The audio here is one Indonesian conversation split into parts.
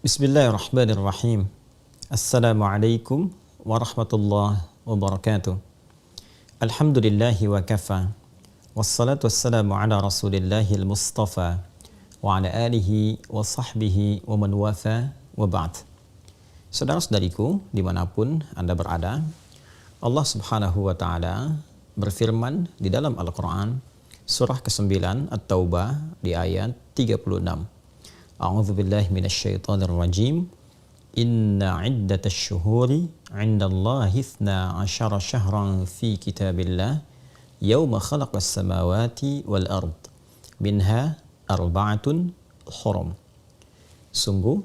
Bismillahirrahmanirrahim. Assalamualaikum warahmatullahi wabarakatuh. Alhamdulillahi wa kafa. Wassalatu wassalamu ala rasulillahil mustafa wa ala alihi wa sahbihi wa man wafa wa ba'd. Saudara-saudariku dimanapun Anda berada, Allah subhanahu wa ta'ala berfirman di dalam Al-Quran surah ke-9 At-Taubah di ayat 36. A'udzu billahi minasyaitonir rajim. Inna 'iddatash syuhuri 'indallahi 12 syahran fi kitabillah yauma khalaqas samawati wal ard minha arba'atun hurum. Sungguh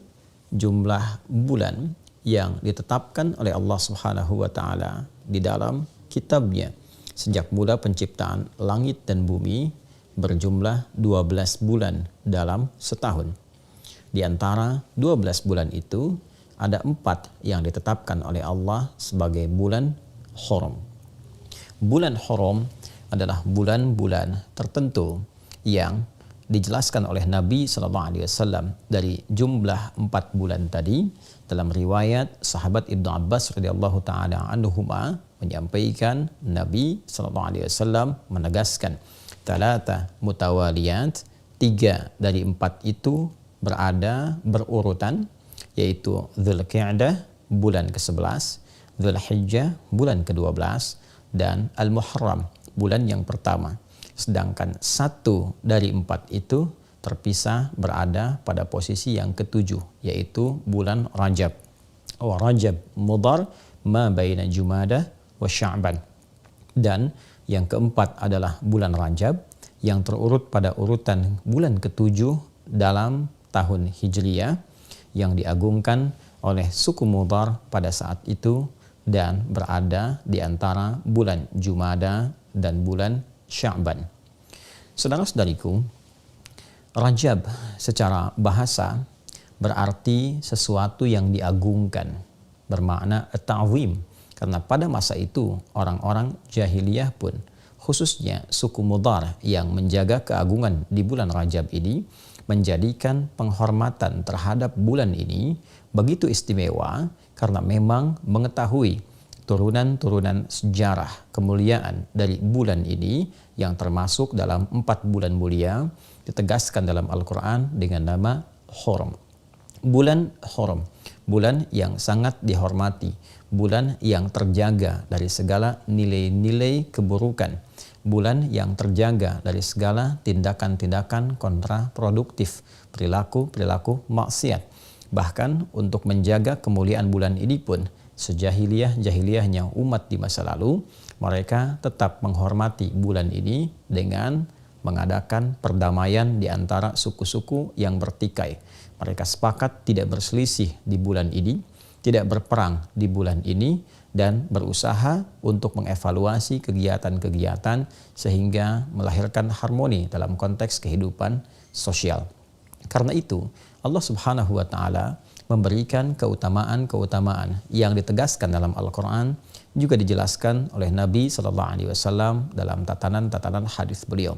jumlah bulan yang ditetapkan oleh Allah Subhanahu wa taala di dalam kitabnya sejak mula penciptaan langit dan bumi berjumlah 12 bulan dalam setahun. Di antara 12 bulan itu, ada 4 yang ditetapkan oleh Allah sebagai bulan hurum. Bulan hurum adalah bulan-bulan tertentu yang dijelaskan oleh Nabi SAW dari jumlah 4 bulan tadi. Dalam riwayat sahabat Ibnu Abbas radhiyallahu ta'ala anhuma menyampaikan Nabi SAW menegaskan talata mutawaliyat, 3 dari 4 itu berada berurutan, yaitu Dzulqa'dah bulan ke-11, Dzulhijjah bulan ke-12, dan Al-Muharram bulan yang pertama. Sedangkan 1 dari 4 itu terpisah berada pada posisi yang ke-7, yaitu bulan Rajab. Rajab Mudhar ma baina Jumadah wa Sya'ban. Dan yang keempat adalah bulan Rajab yang terurut pada urutan bulan ke-7 dalam tahun Hijriyah yang diagungkan oleh suku Mudhar pada saat itu dan berada di antara bulan Jumada dan bulan Sya'ban. Saudara-saudariku, Rajab secara bahasa berarti sesuatu yang diagungkan, bermakna ta'zim, karena pada masa itu orang-orang jahiliyah pun, khususnya suku Mudhar yang menjaga keagungan di bulan Rajab ini, menjadikan penghormatan terhadap bulan ini begitu istimewa karena memang mengetahui turunan-turunan sejarah kemuliaan dari bulan ini yang termasuk dalam 4 bulan mulia ditegaskan dalam Al-Quran dengan nama Hurum. Bulan Hurum, bulan yang sangat dihormati, bulan yang terjaga dari segala nilai-nilai keburukan, bulan yang terjaga dari segala tindakan-tindakan kontraproduktif, perilaku-perilaku maksiat. Bahkan untuk menjaga kemuliaan bulan ini pun, sejahiliyah-jahiliyahnya umat di masa lalu, mereka tetap menghormati bulan ini dengan mengadakan perdamaian di antara suku-suku yang bertikai. Mereka sepakat tidak berselisih di bulan ini, tidak berperang di bulan ini, dan berusaha untuk mengevaluasi kegiatan-kegiatan sehingga melahirkan harmoni dalam konteks kehidupan sosial. Karena itu, Allah Subhanahu wa taala memberikan keutamaan-keutamaan yang ditegaskan dalam Al-Quran, juga dijelaskan oleh Nabi SAW dalam tatanan-tatanan hadis beliau.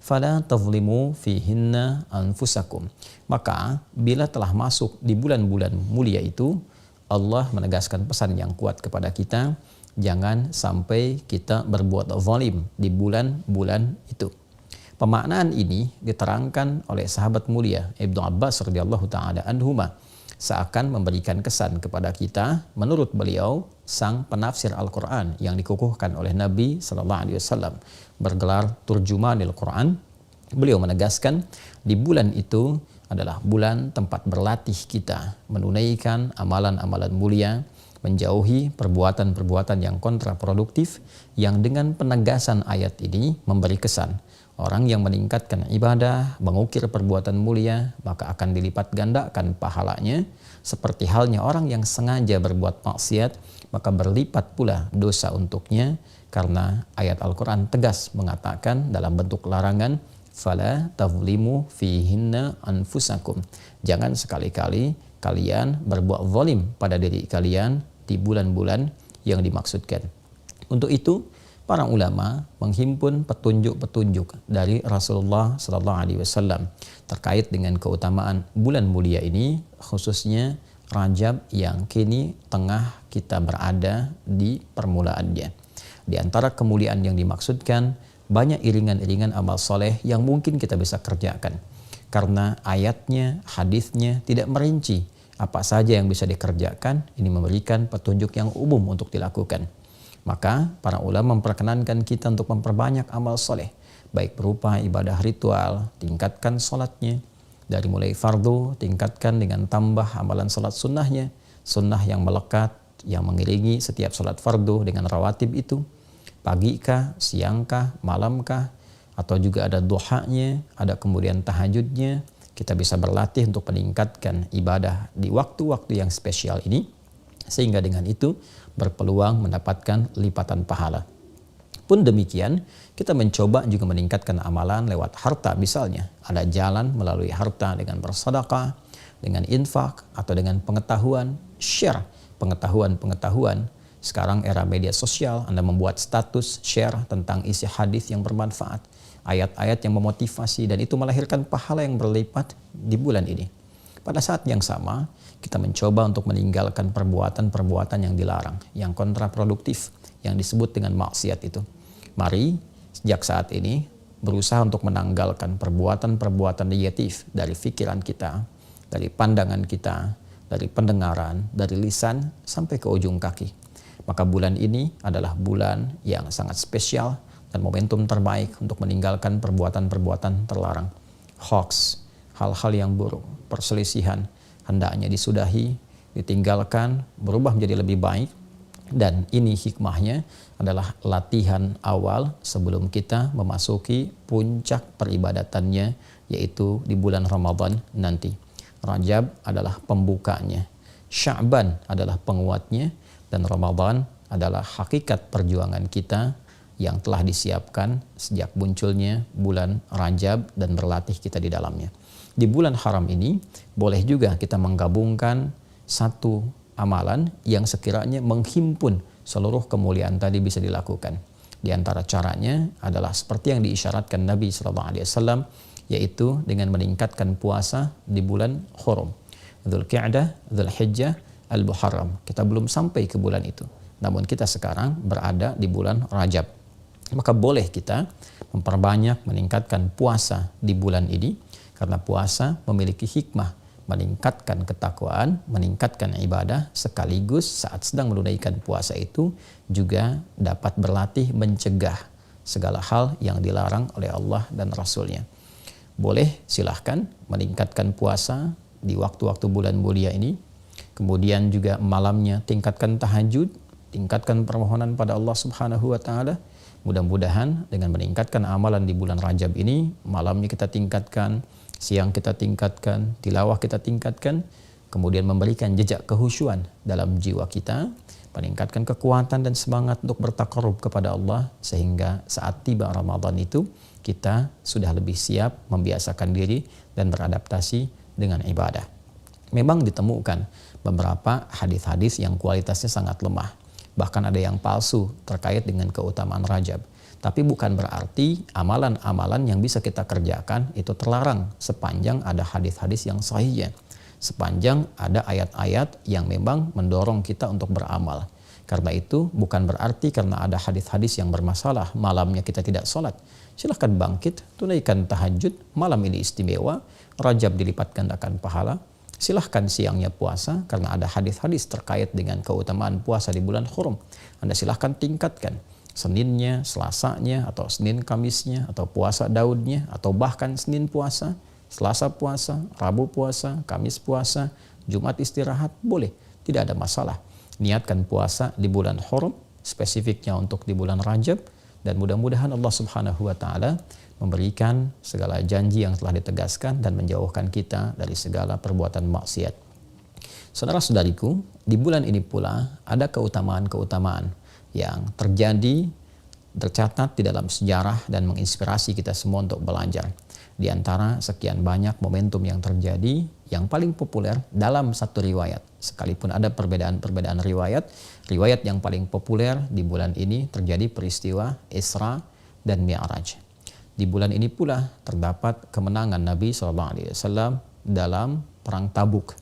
Fala tazlimu fihinna anfusakum. Maka bila telah masuk di bulan-bulan mulia itu, Allah menegaskan pesan yang kuat kepada kita, jangan sampai kita berbuat zalim di bulan-bulan itu. Pemaknaan ini diterangkan oleh sahabat mulia Ibnu Abbas radhiyallahu taala anhuma, seakan memberikan kesan kepada kita menurut beliau sang penafsir Al-Quran yang dikukuhkan oleh Nabi SAW bergelar Turjumanil Quran. Beliau menegaskan di bulan itu adalah bulan tempat berlatih kita menunaikan amalan-amalan mulia, menjauhi perbuatan-perbuatan yang kontraproduktif, yang dengan penegasan ayat ini memberi kesan orang yang meningkatkan ibadah, mengukir perbuatan mulia, maka akan dilipat gandakan pahalanya, seperti halnya orang yang sengaja berbuat maksiat, maka berlipat pula dosa untuknya, karena ayat Al-Quran tegas mengatakan dalam bentuk larangan, fala tazlimu fihinna anfusakum. Jangan sekali-kali kalian berbuat zalim pada diri kalian di bulan-bulan yang dimaksudkan. Untuk itu, para ulama menghimpun petunjuk-petunjuk dari Rasulullah SAW terkait dengan keutamaan bulan mulia ini, khususnya Rajab yang kini tengah kita berada di permulaannya. Di antara kemuliaan yang dimaksudkan, banyak iringan-iringan amal soleh yang mungkin kita bisa kerjakan. Karena ayatnya, hadisnya tidak merinci apa saja yang bisa dikerjakan, ini memberikan petunjuk yang umum untuk dilakukan. Maka para ulama memperkenankan kita untuk memperbanyak amal soleh, baik berupa ibadah ritual, tingkatkan sholatnya, dari mulai fardu, tingkatkan dengan tambah amalan sholat sunnahnya, sunnah yang melekat, yang mengiringi setiap sholat fardu dengan rawatib itu, pagi kah, siang kah, malam kah, atau juga ada duhanya, ada kemudian tahajudnya. Kita bisa berlatih untuk meningkatkan ibadah di waktu-waktu yang spesial ini, sehingga dengan itu berpeluang mendapatkan lipatan pahala. Pun demikian, kita mencoba juga meningkatkan amalan lewat harta. Misalnya, ada jalan melalui harta dengan bersedekah, dengan infak, atau dengan pengetahuan, share pengetahuan. Sekarang era media sosial, Anda membuat status, share tentang isi hadis yang bermanfaat, ayat-ayat yang memotivasi, dan itu melahirkan pahala yang berlipat di bulan ini. Pada saat yang sama, kita mencoba untuk meninggalkan perbuatan-perbuatan yang dilarang, yang kontraproduktif, yang disebut dengan maksiat itu. Mari sejak saat ini berusaha untuk menanggalkan perbuatan-perbuatan negatif dari pikiran kita, dari pandangan kita, dari pendengaran, dari lisan sampai ke ujung kaki. Maka bulan ini adalah bulan yang sangat spesial dan momentum terbaik untuk meninggalkan perbuatan-perbuatan terlarang. Hoax, hal-hal yang buruk, perselisihan hendaknya disudahi, ditinggalkan, berubah menjadi lebih baik. Dan ini hikmahnya adalah latihan awal sebelum kita memasuki puncak peribadatannya, yaitu di bulan Ramadan nanti. Rajab adalah pembukanya, Sya'ban adalah penguatnya, dan Ramadan adalah hakikat perjuangan kita yang telah disiapkan sejak munculnya bulan Rajab dan berlatih kita di dalamnya. Di bulan haram ini boleh juga kita menggabungkan satu amalan yang sekiranya menghimpun seluruh kemuliaan tadi bisa dilakukan. Di antara caranya adalah seperti yang diisyaratkan Nabi SAW, yaitu dengan meningkatkan puasa di bulan Hurum, Dzulqa'dah, Dzulhijjah, Al-Muharram. Kita belum sampai ke bulan itu, namun kita sekarang berada di bulan Rajab. Maka boleh kita memperbanyak meningkatkan puasa di bulan ini, karena puasa memiliki hikmah meningkatkan ketakwaan, meningkatkan ibadah, sekaligus saat sedang menunaikan puasa itu juga dapat berlatih mencegah segala hal yang dilarang oleh Allah dan Rasulnya. Boleh silahkan meningkatkan puasa di waktu-waktu bulan mulia ini. Kemudian juga malamnya tingkatkan tahajud, tingkatkan permohonan pada Allah Subhanahu wa Ta'ala. Mudah-mudahan dengan meningkatkan amalan di bulan Rajab ini, malamnya kita tingkatkan, siang kita tingkatkan, tilawah kita tingkatkan, kemudian memberikan jejak kehusyuan dalam jiwa kita, meningkatkan kekuatan dan semangat untuk bertakarub kepada Allah, sehingga saat tiba Ramadan itu kita sudah lebih siap membiasakan diri dan beradaptasi dengan ibadah. Memang ditemukan beberapa hadis-hadis yang kualitasnya sangat lemah, bahkan ada yang palsu terkait dengan keutamaan Rajab. Tapi bukan berarti amalan-amalan yang bisa kita kerjakan itu terlarang sepanjang ada hadis-hadis yang sahih, sepanjang ada ayat-ayat yang memang mendorong kita untuk beramal. Karena itu bukan berarti karena ada hadis-hadis yang bermasalah malamnya kita tidak sholat. Silahkan bangkit, tunaikan tahajud, malam ini istimewa, Rajab dilipat gandakan pahala. Silahkan siangnya puasa karena ada hadis-hadis terkait dengan keutamaan puasa di bulan Hurum. Anda silahkan tingkatkan Seninnya, Selasanya, atau Senin Kamisnya, atau puasa Daudnya, atau bahkan Senin puasa, Selasa puasa, Rabu puasa, Kamis puasa, Jumat istirahat, boleh, tidak ada masalah. Niatkan puasa di bulan Hurum, spesifiknya untuk di bulan Rajab, dan mudah-mudahan Allah Subhanahu wa Ta'ala memberikan segala janji yang telah ditegaskan dan menjauhkan kita dari segala perbuatan maksiat. Saudara-saudariku, di bulan ini pula ada keutamaan-keutamaan yang tercatat di dalam sejarah dan menginspirasi kita semua untuk belajar. Di antara sekian banyak momentum yang terjadi, yang paling populer dalam satu riwayat, sekalipun ada perbedaan-perbedaan riwayat yang paling populer di bulan ini terjadi peristiwa Isra dan Mi'raj. Di bulan ini pula terdapat kemenangan Nabi SAW dalam perang Tabuk.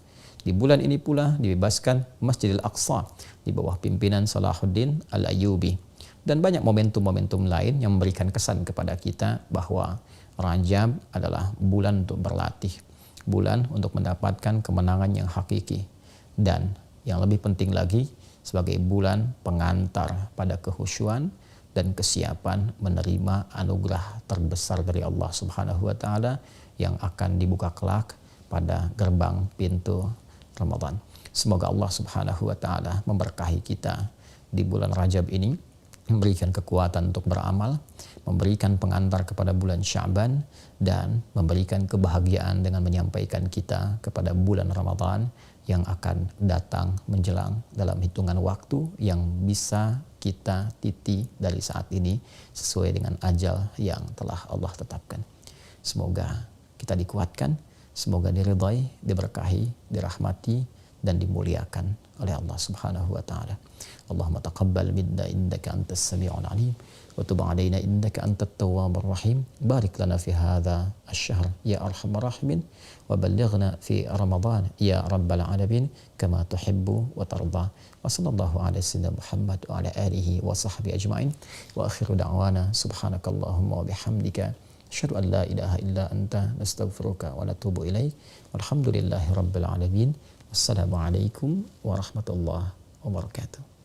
Di bulan ini pula dibebaskan Masjidil Aqsa di bawah pimpinan Salahuddin Al-Ayyubi. Dan banyak momentum-momentum lain yang memberikan kesan kepada kita bahwa Rajab adalah bulan untuk berlatih, bulan untuk mendapatkan kemenangan yang hakiki, dan yang lebih penting lagi sebagai bulan pengantar pada kehusyuan dan kesiapan menerima anugerah terbesar dari Allah Subhanahu wa taala yang akan dibuka kelak pada gerbang pintu Ramadan. Semoga Allah Subhanahu wa taala memberkahi kita di bulan Rajab ini, memberikan kekuatan untuk beramal, memberikan pengantar kepada bulan Sya'ban, dan memberikan kebahagiaan dengan menyampaikan kita kepada bulan Ramadan yang akan datang menjelang dalam hitungan waktu yang bisa kita titi dari saat ini sesuai dengan ajal yang telah Allah tetapkan. Semoga kita dikuatkan, semoga diridhai, diberkahi, dirahmati, dan dimuliakan oleh Allah Subhanahu wa taala. Allahumma taqabbal minna innaka antas sami'ul alim wa tub 'alaina innaka antat tawwabur rahim. Barik lana fi hadha asy-syahr ya arhamar rahimin wa ballighna fi ramadan ya rabbal alamin kama tuhibbu wa tarda. Wa sallallahu ala sayyidina Muhammad wa ala alihi wa sahbihi ajma'in. Wa akhiru da'wana subhanakallahumma wa bihamdika asyhadu an la ilaha illa anta nastaghfiruka wa natubu ilaik. Walhamdulillahi rabbil alamin. Wassalamualaikum warahmatullahi wabarakatuh.